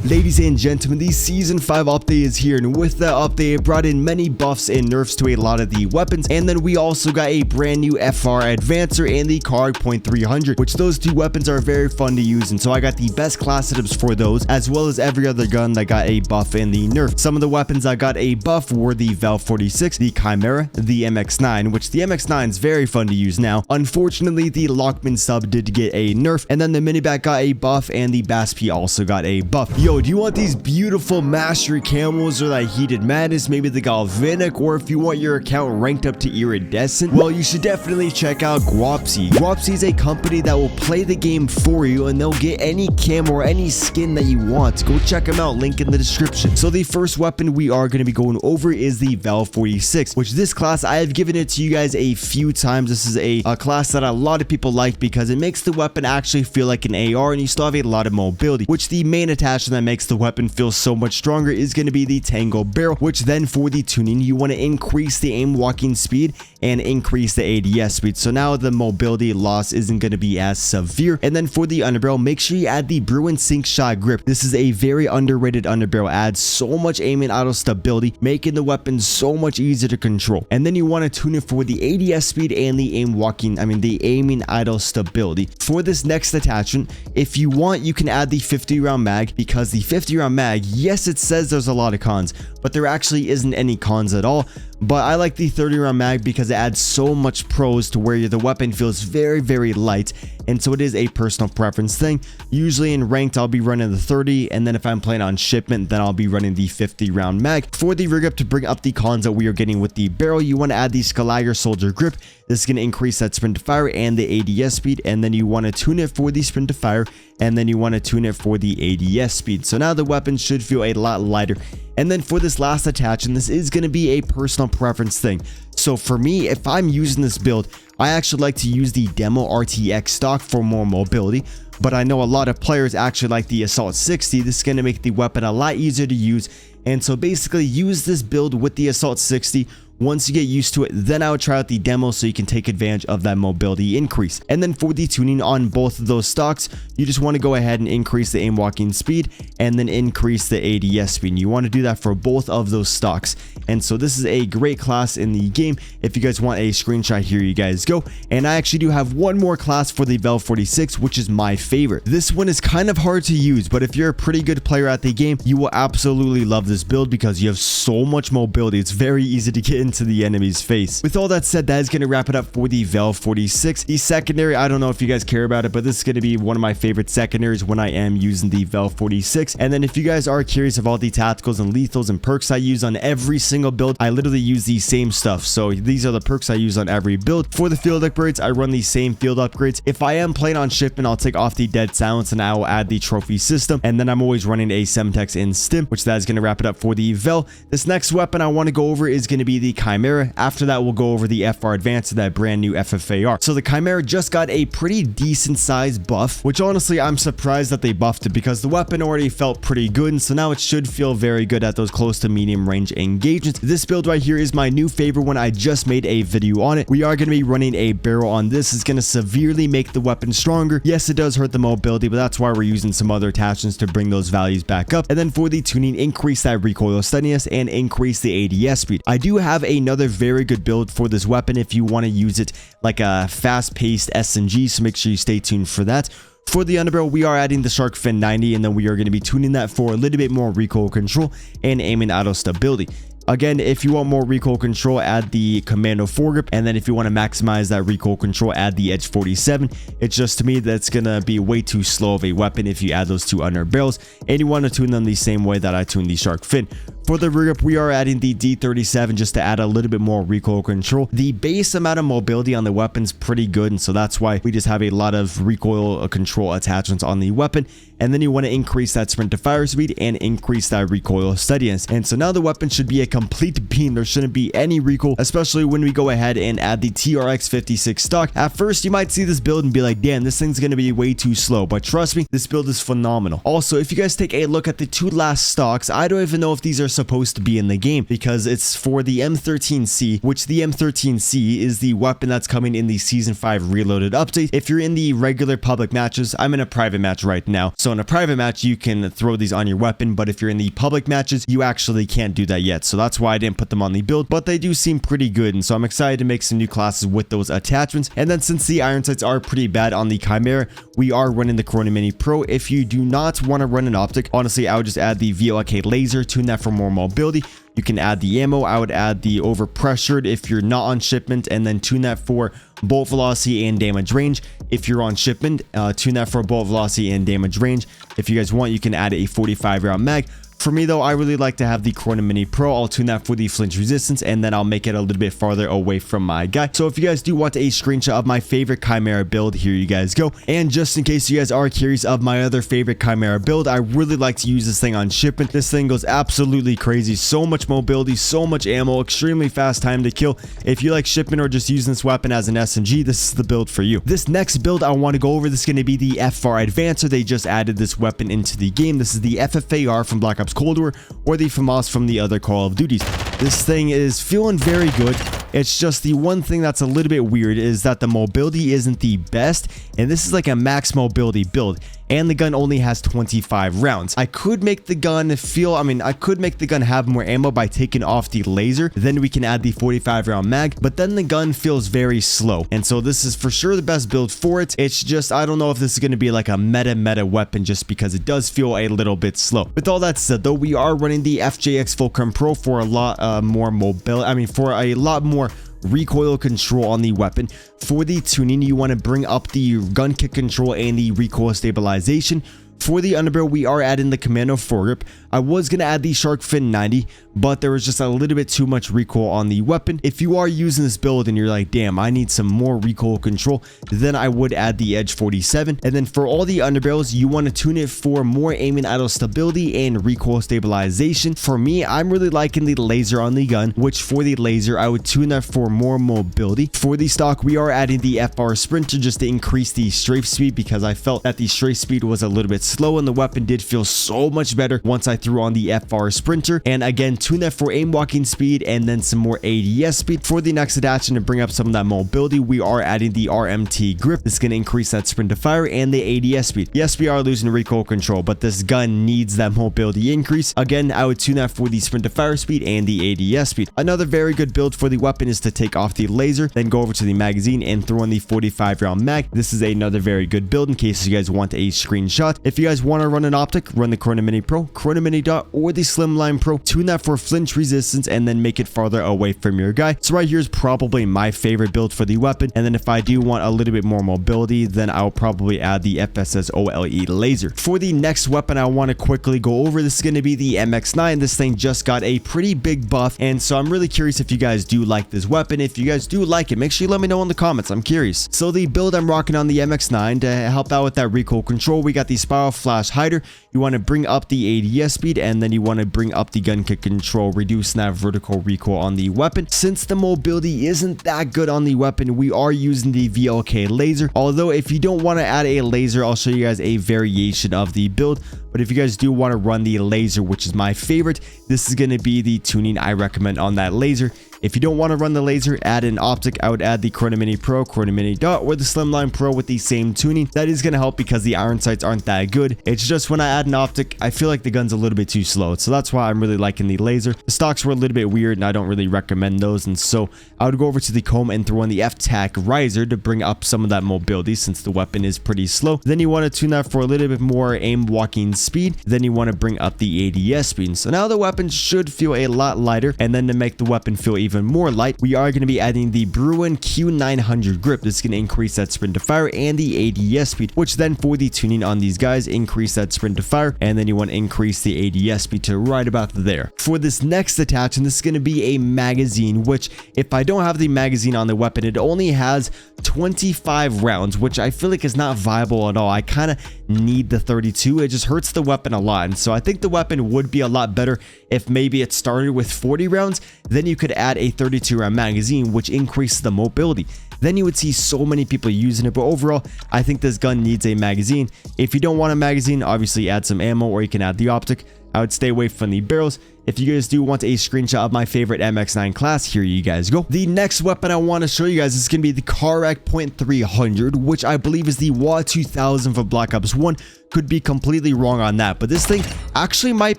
Ladies and gentlemen, the Season 5 update is here, and with that update, it brought in many buffs and nerfs to a lot of the weapons, and then we also got a brand new FR AVANCER and the CARRACK .300, which those two weapons are very fun to use, and so I got the best class setups for those, as well as every other gun that got a buff and the nerf. Some of the weapons that got a buff were the Val-46, the CHIMERA, the MX9, which the MX9 is very fun to use now. Unfortunately, the LACHMANN sub did get a nerf, and then the MINIBAK got a buff, and the BAS-P also got a buff. Yo, do you want these beautiful mastery camos or that heated madness, maybe the galvanic, or if you want your account ranked up to iridescent? Well, you should definitely check out Gwapsi. Gwapsi is a company that will play the game for you, and they'll get any camo or any skin that you want. Go check them out, link in the description. So the first weapon we are going to be going over is the Val-46, which this class, I have given it to you guys a few times. This is a class that a lot of people like because it makes the weapon actually feel like an AR, and you still have a lot of mobility, which the main attachment that makes the weapon feels so much stronger is going to be the Tango barrel, which then for the tuning you want to increase the aim walking speed and increase the ADS speed, so now the mobility loss isn't going to be as severe. And then for the underbarrel, make sure you add the Bruin sync shot grip. This is a very underrated underbarrel, adds so much aim and auto stability, making the weapon so much easier to control. And then you want to tune it for the ADS speed and the the aiming idle stability. For this next attachment, if you want, you can add the 50 round mag, because the 50 round mag, yes, it says there's a lot of cons, but there actually isn't any cons at all. But I like the 30 round mag because it adds so much pros to where the weapon feels very light, and so it is a personal preference thing. Usually in ranked I'll be running the 30, and then if I'm playing on shipment then I'll be running the 50 round mag. For the rig up, to bring up the cons that we are getting with the barrel, you want to add the Skalager soldier grip. This is going to increase that sprint to fire and the ADS speed, and then you want to tune it for the sprint to fire, and then you want to tune it for the ADS speed. So now the weapon should feel a lot lighter. And then for this last attachment, this is going to be a personal preference thing. So for me, if I'm using this build, I actually like to use the Demo RTX stock for more mobility, but I know a lot of players actually like the Assault 60. This is going to make the weapon a lot easier to use, and so basically use this build with the Assault 60. Once you get used to it, then I would try out the demo so you can take advantage of that mobility increase. And then for the tuning on both of those stocks, you just want to go ahead and increase the aim walking speed and then increase the ADS speed. And you want to do that for both of those stocks. And so this is a great class in the game. If you guys want a screenshot, here you guys go. And I actually do have one more class for the Val-46, which is my favorite. This one is kind of hard to use, but if you're a pretty good player at the game, you will absolutely love this build because you have so much mobility. It's very easy to get into the enemy's face. With all that said, that is going to wrap it up for the Val-46. The secondary, I don't know if you guys care about it, but this is going to be one of my favorite secondaries when I am using the Val-46. And then if you guys are curious of all the tacticals and lethals and perks I use on every single build, I literally use the same stuff. So these are the perks I use on every build. For the field upgrades, I run the same field upgrades. If I am playing on shipment, I'll take off the dead silence and I will add the trophy system. And then I'm always running a Semtex in stim, which that is going to wrap it up for the Val. This next weapon I want to go over is going to be the CHIMERA. After that, we'll go over the FR AVANCER, that brand new FFAR. So the CHIMERA just got a pretty decent sized buff, which honestly I'm surprised that they buffed it because the weapon already felt pretty good, and so now it should feel very good at those close to medium range engagements. This build right here is my new favorite one. I just made a video on it. We are going to be running a barrel on this. It's going to severely make the weapon stronger. Yes, it does hurt the mobility, but that's why we're using some other attachments to bring those values back up. And then for the tuning, increase that recoil steadiness and increase the ADS speed. I do have another very good build for this weapon if you want to use it like a fast-paced SMG, so make sure you stay tuned for that. For the underbarrel, we are adding the Shark Fin 90, and then we are going to be tuning that for a little bit more recoil control and aim and auto stability. Again, if you want more recoil control, add the Commando foregrip, and then if you want to maximize that recoil control, add the Edge 47. It's just, to me, that's gonna be way too slow of a weapon if you add those two under barrels, and you want to tune them the same way that I tuned the Shark Fin. For the rear grip, we are adding the D37 just to add a little bit more recoil control. The base amount of mobility on the weapon's pretty good, and so that's why we just have a lot of recoil control attachments on the weapon. And then you want to increase that sprint to fire speed and increase that recoil steadiness. And so now the weapon should be a complete beam. There shouldn't be any recoil, especially when we go ahead and add the TRX 56 stock. At first, you might see this build and be like, damn, this thing's going to be way too slow. But trust me, this build is phenomenal. Also, if you guys take a look at the two last stocks, I don't even know if these are supposed to be in the game, because it's for the M13C, which the M13C is the weapon that's coming in the Season 5 Reloaded update. If you're in the regular public matches, I'm in a private match right now, so in a private match you can throw these on your weapon, but if you're in the public matches, you actually can't do that yet, so that's why I didn't put them on the build, but they do seem pretty good, and so I'm excited to make some new classes with those attachments. And then since the iron sights are pretty bad on the Chimera, we are running the Corona Mini Pro. If you do not want to run an optic, honestly, I would just add the VLK laser, tune that for more mobility. You can add the ammo. I would add the overpressured if you're not on shipment, and then tune that for bolt velocity and damage range. If you're on shipment, tune that for bolt velocity and damage range. If you guys want, you can add a 45 round mag. For me though, I really like to have the Corona Mini Pro. I'll tune that for the flinch resistance, and then I'll make it a little bit farther away from my guy. So if you guys do want a screenshot of my favorite Chimera build, here you guys go. And just in case you guys are curious of my other favorite Chimera build, I really like to use this thing on shipment. This thing goes absolutely crazy. So much mobility, so much ammo, extremely fast time to kill. If you like shipment or just using this weapon as an SMG, this is the build for you. This next build I want to go over, this is going to be the FR Advancer. They just added this weapon into the game. This is the FFAR from Black Ops Cold War, or the FAMAS from the other Call of Duties. This thing is feeling very good. It's just the one thing that's a little bit weird is that the mobility isn't the best, and this is like a max mobility build, and the gun only has 25 rounds. I could make the gun I could make the gun have more ammo by taking off the laser, then we can add the 45 round mag, but then the gun feels very slow, and so this is for sure the best build for it. It's just, I don't know if this is going to be like a meta weapon, just because it does feel a little bit slow. With all that said though, we are running the FJX Fulcrum Pro for a lot more mobility, for a lot more recoil control on the weapon. For the tuning, you want to bring up the gun kick control and the recoil stabilization. For the underbarrel, we are adding the Commando foregrip. I was going to add the Shark Fin 90, but there was just a little bit too much recoil on the weapon. If you are using this build and you're like, damn, I need some more recoil control, then I would add the Edge 47. And then for all the underbarrels, you want to tune it for more aiming idle stability and recoil stabilization. For me, I'm really liking the laser on the gun, which for the laser, I would tune that for more mobility. For the stock, we are adding the FR Sprinter just to increase the strafe speed, because I felt that the strafe speed was a little bit slow, and the weapon did feel so much better once I threw on the FR Sprinter. And again, tune that for aim walking speed and then some more ADS speed. For the next attachment to bring up some of that mobility, we are adding the RMT grip. This is going to increase that sprint to fire and the ADS speed. Yes, we are losing recoil control, but this gun needs that mobility increase. Again, I would tune that for the sprint to fire speed and the ADS speed. Another very good build for the weapon is to take off the laser, then go over to the magazine and throw in the 45 round mag. This is another very good build in case you guys want a screenshot. If you guys want to run an optic, run the Corona Mini Pro, Corona Mini Dot, or the Slimline Pro. Tune that for flinch resistance and then make it farther away from your guy. So right here is probably my favorite build for the weapon. And then if I do want a little bit more mobility, then I'll probably add the FSS OLE laser. For the next weapon I want to quickly go over, this is going to be the MX9. This thing just got a pretty big buff, and so I'm really curious if you guys do like this weapon. If you guys do like it, make sure you let me know in the comments. I'm curious. So the build I'm rocking on the MX9 to help out with that recoil control, we got the Spiral Flash Hider. You want to bring up the ADS speed, and then you want to bring up the gun kick control, reducing that vertical recoil on the weapon. Since the mobility isn't that good on the weapon, we are using the VLK laser. Although if you don't want to add a laser, I'll show you guys a variation of the build. But if you guys do want to run the laser, which is my favorite, this is going to be the tuning I recommend on that laser. If you don't want to run the laser, add an optic. I would add the Corona Mini Pro, Corona Mini Dot, or the Slimline Pro with the same tuning. That is going to help because the iron sights aren't that good. It's just when I add an optic, I feel like the gun's a little bit too slow. So that's why I'm really liking the laser. The stocks were a little bit weird and I don't really recommend those. And so I would go over to the comb and throw in the F-Tac riser to bring up some of that mobility since the weapon is pretty slow. Then you want to tune that for a little bit more aim walking speed. Then you want to bring up the ADS speed. So now the weapon should feel a lot lighter. And then to make the weapon feel even more light, we are going to be adding the Bruin Q900 grip. This is going to increase that sprint to fire and the ADS speed, which then for the tuning on these guys, increase that sprint to fire, and then you want to increase the ADS speed to right about there. For this next attachment, this is going to be a magazine, which if I don't have the magazine on the weapon, it only has 25 rounds, which I feel like is not viable at all. I kind of need the 32. It just hurts the weapon a lot. And so I think the weapon would be a lot better if maybe it started with 40 rounds. Then you could add a 32 round magazine, which increases the mobility. then you would see so many people using it. But overall, I think this gun needs a magazine. If you don't want a magazine, obviously add some ammo, or you can add the optic. I would stay away from the barrels. If you guys do want a screenshot of my favorite MX9 class, here you guys go. The next weapon I want to show you guys is going to be the CARRACK .300, which I believe is the WA 2000 for Black Ops 1. Could be completely wrong on that, but this thing actually might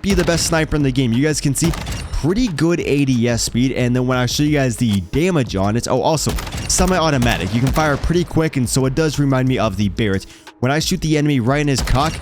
be the best sniper in the game. You guys can see pretty good ADS speed, and then when I show you guys the damage on it, oh, also semi-automatic. You can fire pretty quick, and so it does remind me of the Barrett. When I shoot the enemy right in his cock,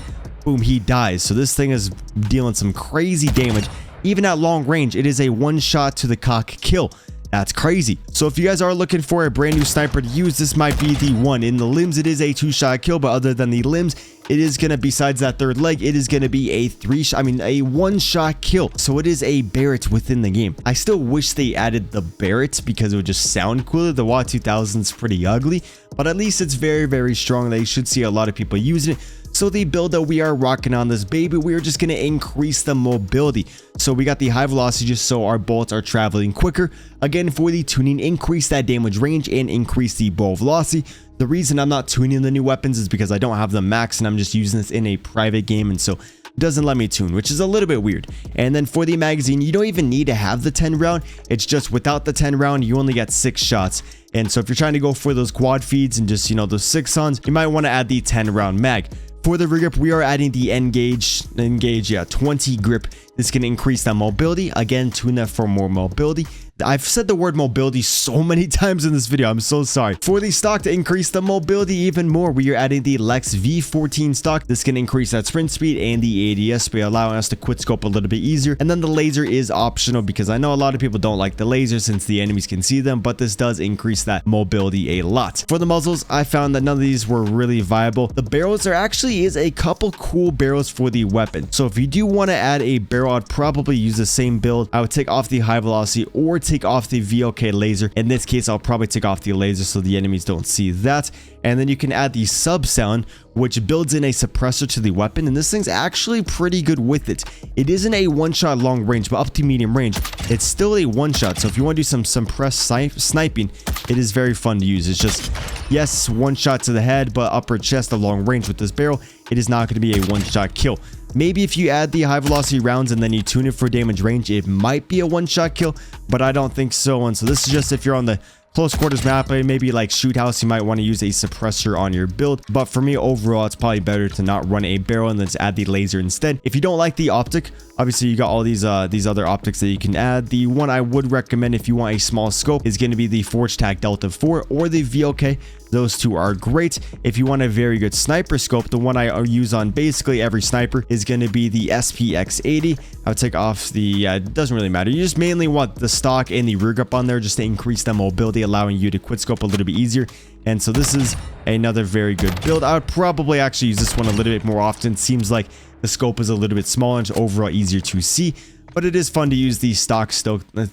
boom, he dies. So this thing is dealing some crazy damage. Even at long range, it is a one shot to the cock kill. That's crazy. So if you guys are looking for a brand new sniper to use, this might be the one. In the limbs, it is a 2-shot kill, but other than the limbs, it is going to, besides that third leg, it is going to be a a 1-shot kill. So it is a Barrett within the game. I still wish they added the Barrett because it would just sound cooler. The WA 2000 is pretty ugly, but at least it's very, very strong. They should see a lot of people using it. So the build that we are rocking on this baby, we are just going to increase the mobility. So we got the high velocity just so our bullets are traveling quicker. Again, for the tuning, increase that damage range and increase the bullet velocity. The reason I'm not tuning the new weapons is because I don't have them max and I'm just using this in a private game, and so it doesn't let me tune, which is a little bit weird. And then for the magazine, you don't even need to have the 10 round. It's just without the 10 round, you only get 6 shots. And so if you're trying to go for those quad feeds and just, those 6 sons, you might want to add the 10 round mag. For the regrip, we are adding the engage 20 grip. This can increase that mobility. Again, tune that for more mobility. I've said the word mobility so many times in this video. I'm so sorry. For the stock, to increase the mobility even more, we are adding the Lex V14 stock. This can increase that sprint speed and the ADS speed, allowing us to quit scope a little bit easier. And then the laser is optional because I know a lot of people don't like the laser since the enemies can see them, but this does increase that mobility a lot. For the muzzles, I found that none of these were really viable. The barrels, there actually is a couple cool barrels for the weapon. So if you do want to add a barrel, I'd probably use the same build. I would take off the high velocity or take off the VLK laser. In this case, I'll probably take off the laser so the enemies don't see that. And then you can add the sub sound, which builds in a suppressor to the weapon, and this thing's actually pretty good with it. It isn't a one-shot long range, but up to medium range, it's still a one-shot. So if you want to do some suppressed sniping, it is very fun to use. It's just, yes, one shot to the head, but upper chest, a long range with this barrel, it is not going to be a one-shot kill. Maybe if you add the high velocity rounds and then you tune it for damage range, it might be a one-shot kill, but I don't think so. And so this is just if you're on the close quarters map, maybe like shoot house, you might want to use a suppressor on your build. But for me, overall, it's probably better to not run a barrel and then just add the laser instead. If you don't like the optic, obviously you got all these other optics that you can add. The one I would recommend if you want a small scope is going to be the Forge Tac Delta 4 or the VLK. Those two are great. If you want a very good sniper scope, the one I use on basically every sniper is going to be the SPX80. I'll take off the, it doesn't really matter. You just mainly want the stock and the rear grip on there just to increase the mobility, allowing you to quit scope a little bit easier. And so this is another very good build. I would probably actually use this one a little bit more often. Seems like the scope is a little bit smaller and overall easier to see. But it is fun to use the stock scope that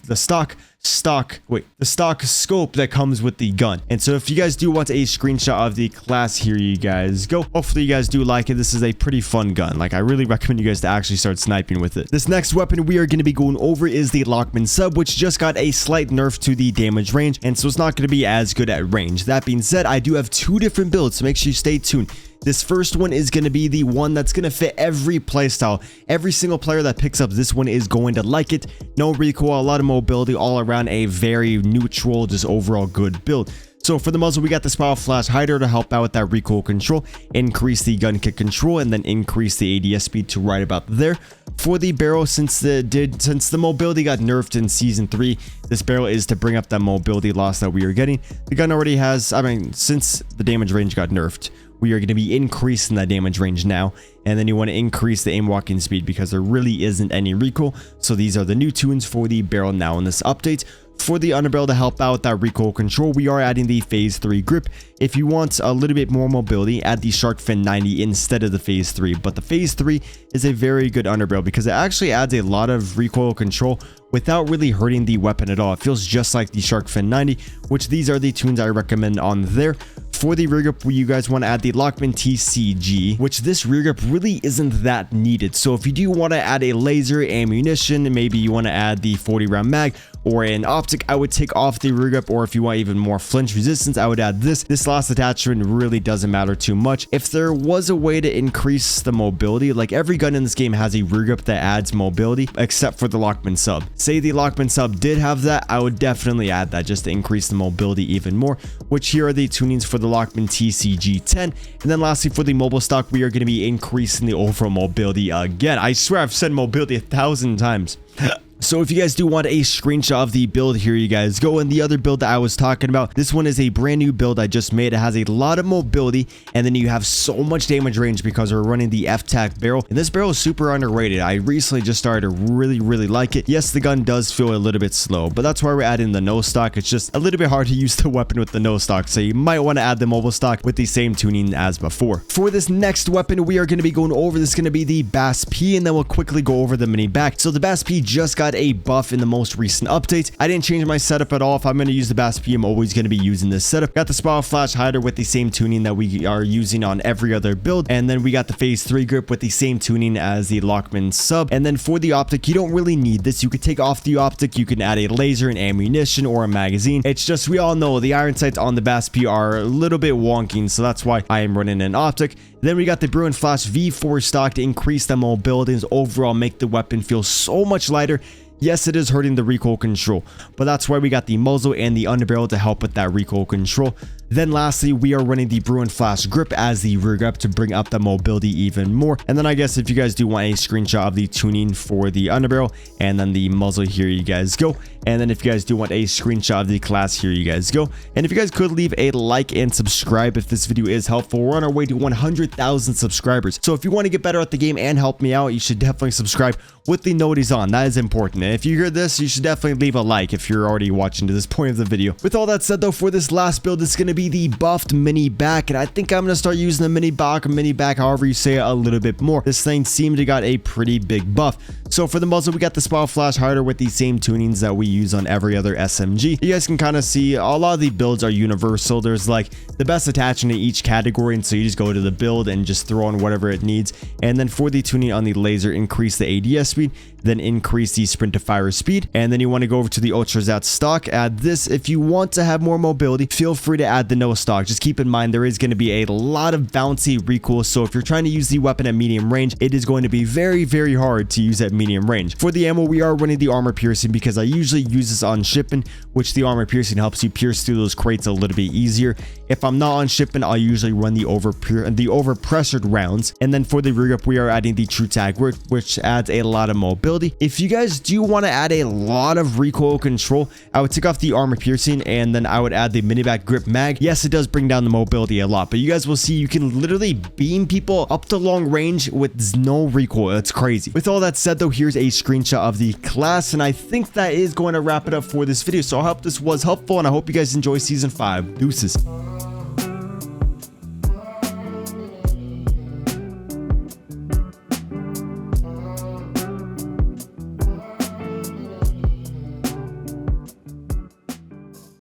comes with the gun. And so if you guys do want a screenshot of the class, here you guys go. Hopefully you guys do like it. This is a pretty fun gun. Like, I really recommend you guys to actually start sniping with it. This next weapon we are going to be going over is the LACHMANN sub, which just got a slight nerf to the damage range, and so it's not going to be as good at range. That being said, I do have 2 different builds, so make sure you stay tuned. This first one is going to be the one that's going to fit every playstyle. Every single player that picks up this one is going to like it. No recoil, a lot of mobility, all around a very neutral, just overall good build. So for the muzzle, we got the Spiral Flash Hider to help out with that recoil control, increase the gun kick control, and then increase the ADS speed to right about there. For the barrel, since the mobility got nerfed in Season 3, this barrel is to bring up that mobility loss that we are getting. The gun already has, since the damage range got nerfed, we are going to be increasing that damage range now. And then you want to increase the aim walking speed because there really isn't any recoil. So these are the new tunes for the barrel now in this update. For the underbarrel to help out with that recoil control, we are adding the Phase 3 grip. If you want a little bit more mobility, add the Shark Fin 90 instead of the Phase 3. But the Phase 3 is a very good underbarrel because it actually adds a lot of recoil control without really hurting the weapon at all. It feels just like the Shark Fin 90, which these are the tunes I recommend on there. For the rear grip, you guys want to add the LACHMANN TCG, which this rear grip really isn't that needed. So if you do want to add a laser, ammunition, maybe you want to add the 40 round mag, or an optic, I would take off the rear grip, or if you want even more flinch resistance, I would add this. This last attachment really doesn't matter too much. If there was a way to increase the mobility, like every gun in this game has a rear grip that adds mobility, except for the LACHMANN sub. Say the LACHMANN sub did have that, I would definitely add that just to increase the mobility even more, which here are the tunings for the LACHMANN TCG10. And then lastly, for the mobile stock, we are going to be increasing the overall mobility again. I swear I've said mobility 1,000 times. So if you guys do want a screenshot of the build, here you guys go. And the other build that I was talking about, this one is a brand new build I just made. It has a lot of mobility, and then you have so much damage range because we're running the F-Tac barrel. And this barrel is super underrated. I recently just started to really like it. Yes, the gun does feel a little bit slow, but that's why we're adding the no stock. It's just a little bit hard to use the weapon with the no stock, so you might want to add the mobile stock with the same tuning as before. For this next weapon, we are going to be going over, this is going to be the BAS-P, and then we'll quickly go over the MINIBAK. So the BAS-P just got a buff in the most recent update. I didn't change my setup at all. If I'm going to use the BAS-P, I'm always going to be using this setup. Got the spiral flash hider with the same tuning that we are using on every other build, and then we got the phase 3 grip with the same tuning as the LACHMANN sub. And then for the optic, you don't really need this. You could take off the optic, you can add a laser, an ammunition, or a magazine. It's just, we all know the iron sights on the BAS-P are a little bit wonky, so that's why I am running an optic. Then we got the Bruin Flash V4 stock to increase the mobility and overall make the weapon feel so much lighter. Yes, it is hurting the recoil control, but that's why we got the muzzle and the underbarrel to help with that recoil control. Then lastly, we are running the Bruin Flash grip as the rear grip to bring up the mobility even more. And then I guess if you guys do want a screenshot of the tuning for the underbarrel and then the muzzle, here you guys go. And then if you guys do want a screenshot of the class, here you guys go. And if you guys could leave a like and subscribe if this video is helpful. We're on our way to 100,000 subscribers. So if you want to get better at the game and help me out, you should definitely subscribe with the notice on. That is important. And if you hear this, you should definitely leave a like if you're already watching to this point of the video. With all that said though, for this last build, it's going to be the buffed MINIBAK, and I think I'm going to start using the MINIBAK, however you say it, a little bit more. This thing seemed to got a pretty big buff. So for the muzzle, we got the spiral flash hider with the same tunings that we use on every other SMG. You guys can kind of see a lot of the builds are universal. There's like the best attachment in each category, and so you just go to the build and just throw on whatever it needs. And then for the tuning on the laser, increase the ADS speed, then increase the sprint to fire speed. And then you want to go over to the Ultrazat stock, add this. If you want to have more mobility, feel free to add the no stock. Just keep in mind there is going to be a lot of bouncy recoil, so if you're trying to use the weapon at medium range, it is going to be very hard to use at medium range. For the ammo, we are running the armor piercing because I usually use this on shipping, which the armor piercing helps you pierce through those crates a little bit easier. If I'm not on shipping, I'll usually run the over-pressured rounds. And then for the rear grip, we are adding the True Tag grip, which adds a lot of mobility. If you guys do want to add a lot of recoil control, I would take off the armor piercing and then I would add the MINIBAK grip mag. Yes, it does bring down the mobility a lot, but you guys will see you can literally beam people up to long range with no recoil. It's crazy. With all that said though, here's a screenshot of the class, and I think that is going to wrap it up for this video. So I hope this was helpful, and I hope you guys enjoy season 5. Deuces.